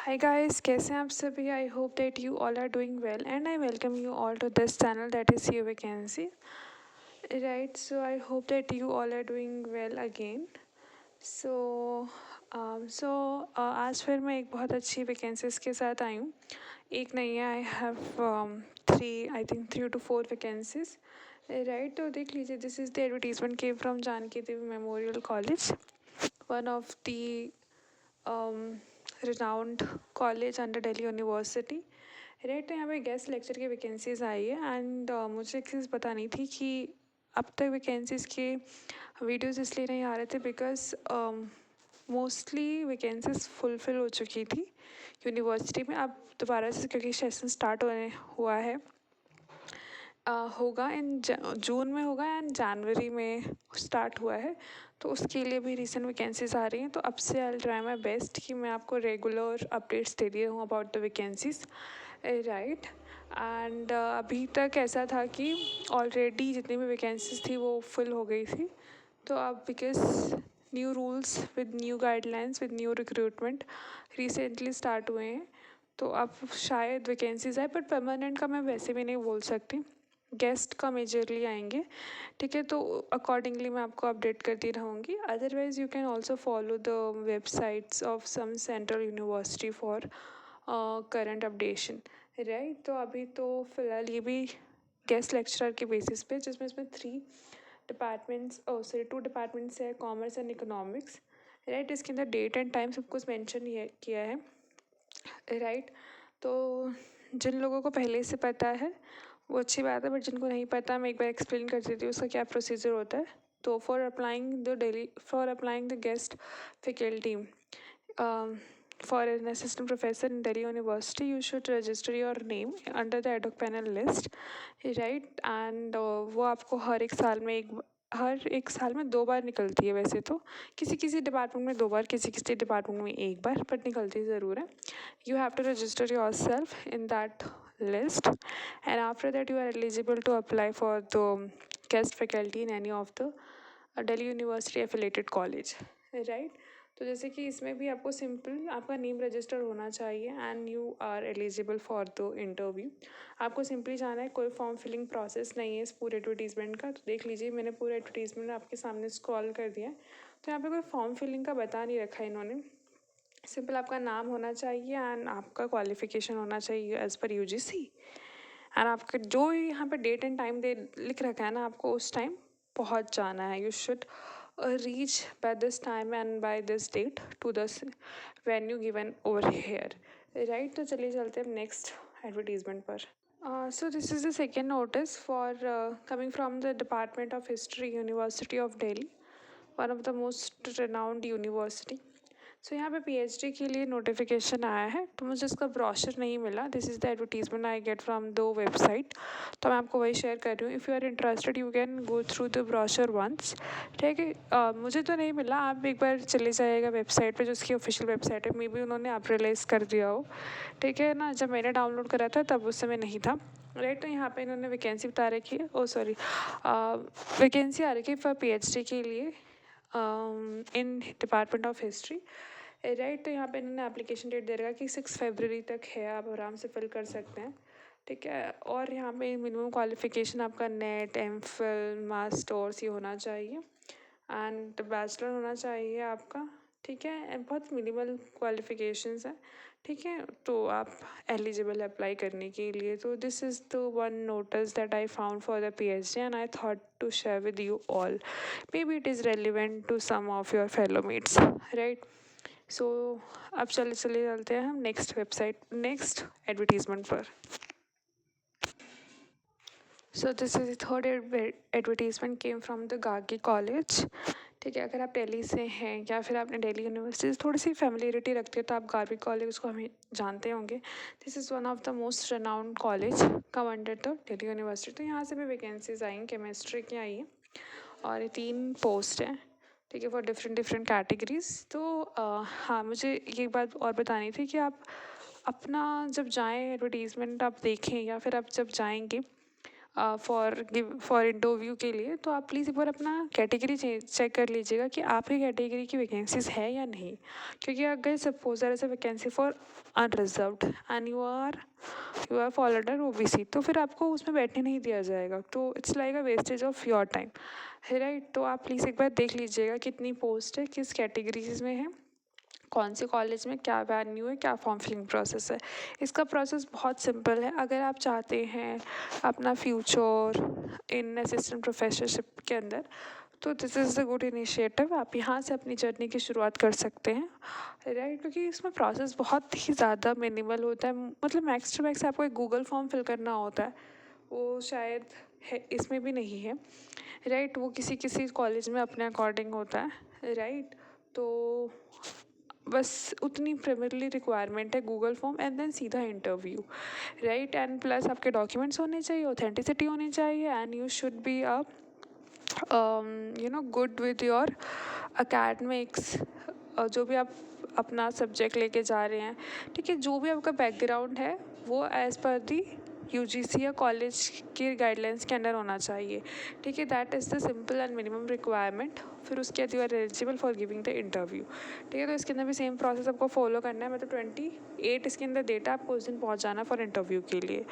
Hi guys, कैसे हैं आप सभी? I hope that you all are doing well and I welcome you all to this channel that is your vacancy. Right, so I hope that you all are doing well again. So, आज फिर मैं एक बहुत अच्छी vacancies के साथ आई हूँ. एक नहीं है, I have three two four vacancies. Right, तो देख लीजिए, this is the advertisement came from Janki Devi memorial college, one of the renowned college under Delhi University. Right, तो यहाँ पे गेस्ट लेक्चर की वैकेंसीज आई है एंड मुझे एक चीज़ बतानी थी कि अब तक वैकेंसीज के वीडियोस इसलिए नहीं आ रहे थे बिकॉज मोस्टली वैकेंसीज फुलफिल हो चुकी थी यूनिवर्सिटी में. अब दोबारा से क्योंकि सेशन स्टार्ट होने हुआ है, होगा इन जून में होगा एंड जनवरी में स्टार्ट हुआ है, तो उसके लिए भी रिसेंट वैकेंसीज आ रही हैं. तो अब से आई ट्राई माई बेस्ट कि मैं आपको रेगुलर अपडेट्स दे रही हूँ about the vacancies. Right, and अभी तक ऐसा था कि ऑलरेडी जितनी भी वैकेंसीज थी वो फुल हो गई थी. तो अब because new rules with new guidelines with new recruitment recently start हुए हैं, तो अब शायद वैकेंसीज आए, बट परमानेंट का मैं वैसे भी नहीं बोल सकती. गेस्ट का मेजरली आएंगे, ठीक है, तो अकॉर्डिंगली मैं आपको अपडेट करती रहूँगी. Otherwise you can also follow the websites of some central university for current updation. Right, तो अभी तो फ़िलहाल ये भी गेस्ट लेक्चरर के बेसिस पे, जिसमें इसमें टू डिपार्टमेंट्स है, कॉमर्स एंड इकोनॉमिक्स. राइट, इसके अंदर डेट एंड टाइम सब कुछ मैंशन किया है. राइट, तो जिन लोगों को पहले से पता है वो अच्छी बात है, बट जिनको नहीं पता मैं एक बार एक्सप्लेन कर देती हूँ उसका क्या प्रोसीजर होता है. तो for applying the guest faculty for an assistant professor in Delhi University, you should register your name under the ad hoc panel list. Right, and वो आपको हर एक साल में 2 बार निकलती है. वैसे तो किसी किसी डिपार्टमेंट में 2 बार, किसी किसी डिपार्टमेंट में 1 बार, बट निकलती ज़रूर है. You have to register yourself in that list, and after that you are eligible to apply for the guest faculty in any of the Delhi University affiliated college. Right, तो जैसे कि इसमें भी आपको सिंपल आपका नेम रजिस्टर होना चाहिए and you are eligible for the interview. आपको सिंपली जाना है, कोई फॉर्म फिलिंग प्रोसेस नहीं है इस पूरे एडवर्टीजमेंट का. तो देख लीजिए, मैंने पूरा एडवर्टीजमेंट आपके सामने स्क्रॉल कर दिया है. तो यहाँ पे कोई फॉर्म फिलिंग का बता नहीं रखा है इन्होंने. सिंपल आपका नाम होना चाहिए एंड आपका क्वालिफिकेशन होना चाहिए एज़ पर यूजीसी, एंड आपका जो यहाँ पे डेट एंड टाइम दे लिख रखा है ना, आपको उस टाइम पहुँच जाना है. You should reach by this time and by this date to the venue given over here. Right, तो चलिए चलते हैं नेक्स्ट एडवर्टीजमेंट पर. So this is the second notice for coming from the Department of History, University of Delhi, one of the most renowned university. सो यहाँ पे PhD के लिए notification आया है, तो मुझे इसका ब्रोशर नहीं मिला. This is the advertisement I get from the website, तो मैं आपको वही शेयर कर रही हूँ. If you are interested you can go through the brochure once. ठीक है, मुझे तो नहीं मिला, आप एक बार चले जाइएगा वेबसाइट पे, जो उसकी ऑफिशियल वेबसाइट है. मे बी उन्होंने आप रिलीज़ कर दिया हो, ठीक है ना. जब मैंने डाउनलोड करा था तब उस समय नहीं था. राइट, तो यहाँ पे इन्होंने वैकेंसी बता रखी है, वैकेंसी आ रखी है फॉर पीएचडी के लिए in department of history. Right, तो यहाँ पे इन्होंने एप्लीकेशन डेट दे रखा कि 6 फरवरी तक है, आप आराम से फिल कर सकते हैं. ठीक है, और यहाँ पे मिनिमम क्वालिफिकेशन आपका नेट, एमफिल, मास्टर्स ये होना चाहिए एंड बैचलर होना चाहिए आपका. ठीक है, बहुत मिनिमल क्वालिफिकेशंस हैं. ठीक है, तो आप एलिजिबल अप्लाई करने के लिए. तो this is the one notice that I found for the PhD and I thought to share with you all. Maybe it is relevant to some of your fellow mates. Right, so अब चले चलते हैं हम next advertisement पर. So this is the third advertisement came from the गागी college. ठीक है, अगर आप दिल्ली से हैं या फिर आपने दिल्ली यूनिवर्सिटी थोड़ी सी फैमिलियरिटी रखती है तो आप गार्गी कॉलेज को हमें जानते होंगे. This is one of the most renowned college come under the Delhi university. तो यहाँ से भी वैकेंसीज आई हैं, केमिस्ट्री की आई हैं और 3 पोस्ट हैं. ठीक है, फॉर डिफरेंट कैटेगरीज. तो हाँ, मुझे ये बात और बतानी थी कि आप अपना जब जाएँ एडवर्टीज़मेंट आप देखें या फिर आप जब जाएंगे फॉर इंटरव्यू के लिए, तो आप प्लीज़ एक बार अपना कैटेगरी चेक कर लीजिएगा कि आपकी कैटेगरी की वैकेंसीज है या नहीं। क्योंकि अगर suppose there is a vacancy for unreserved and you are fall under OBC, तो फिर आपको उसमें बैठने नहीं दिया जाएगा, तो it's like a wastage of your time, है राइट। तो आप प्लीज़ एक बार देख लीजिएगा कितनी पोस्ट है, किस कैटेगरीज में है, कौन से कॉलेज में क्या वेन्यू है, क्या फॉर्म फिलिंग प्रोसेस है। इसका प्रोसेस बहुत सिंपल है। अगर आप चाहते हैं अपना फ्यूचर इन असिस्टेंट प्रोफेसरशिप के अंदर, तो this is the good initiative. आप यहाँ से अपनी जर्नी की शुरुआत कर सकते हैं, राइट। क्योंकि इसमें प्रोसेस बहुत ही ज़्यादा मिनिमल होता है, मतलब मैक्स टू मैक्स आपको एक गूगल फॉर्म फिल करना होता है, वो शायद है इसमें भी नहीं है, राइट। वो किसी किसी कॉलेज में अपने अकॉर्डिंग होता है, राइट। तो बस उतनी प्राइमरली रिक्वायरमेंट है, गूगल फॉर्म एंड देन सीधा इंटरव्यू, राइट। एंड प्लस आपके डॉक्यूमेंट्स होने चाहिए, ऑथेंटिसिटी होनी चाहिए, and you should be good with your academics, जो भी आप अपना सब्जेक्ट लेके जा रहे हैं, ठीक है। जो भी आपका बैकग्राउंड है वो एज़ पर दी UGC या कॉलेज की गाइडलाइंस के अंडर होना चाहिए, ठीक है। That is the simple and minimum requirement. फिर उसके बाद you are eligible for giving the interview, ठीक है। तो इसके अंदर भी सेम प्रोसेस आपको फॉलो करना है। मतलब 28 इसके अंदर डेटा आपको उस दिन पहुँच जाना फॉर इंटरव्यू के लिए,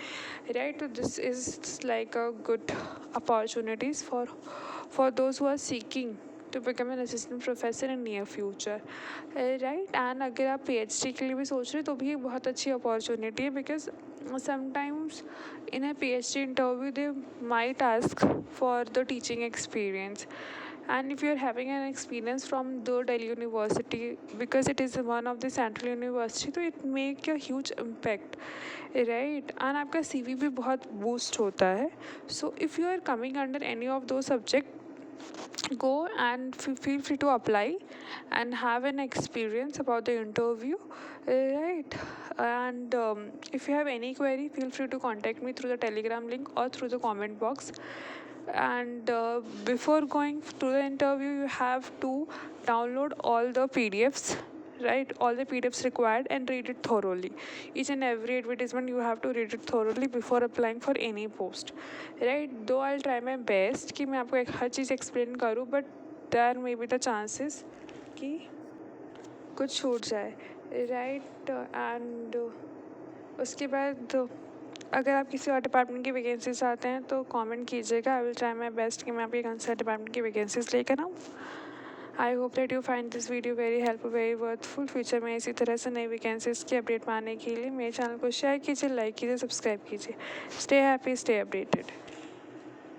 राइट। तो this is like a good opportunities for those who are seeking to become an assistant professor in near future, right. And अगर आप PhD के लिए भी सोच रहे हैं तो भी एक बहुत अच्छी अपॉर्चुनिटी है, because sometimes in a PhD interview they might ask for the teaching experience, and if you're having an experience from the Delhi University, because it is one of the central university, तो it make a huge impact, right। and आपका CV भी बहुत boost होता है। so if you are coming under any of those subject, go and feel free to apply and have an experience about the interview, right। and if you have any query, feel free to contact me through the Telegram link or through the comment box. And before going to the interview, you have to download all the PDFs, right, all the PDFs required, and read it thoroughly. Each and every advertisement you have to read it thoroughly before applying for any post, right। Though I'll try my best कि मैं आपको एक हर चीज़ explain करूँ, but there may be the chances कि कुछ छूट जाए, राइट। एंड उसके बाद अगर आप किसी और डिपार्टमेंट की वैकेंसीज आते हैं तो कमेंट कीजिएगा। I will try my best कि मैं आपके कौन सा डिपार्टमेंट की वैकेंसीज लेकर आऊँ। I hope that you find this video very helpful, very worthful. Future में इसी तरह से नई वैकेंसीज की अपडेट पाने के लिए मेरे चैनल को शेयर कीजिए, लाइक कीजिए, सब्सक्राइब कीजिए। Stay happy, stay updated.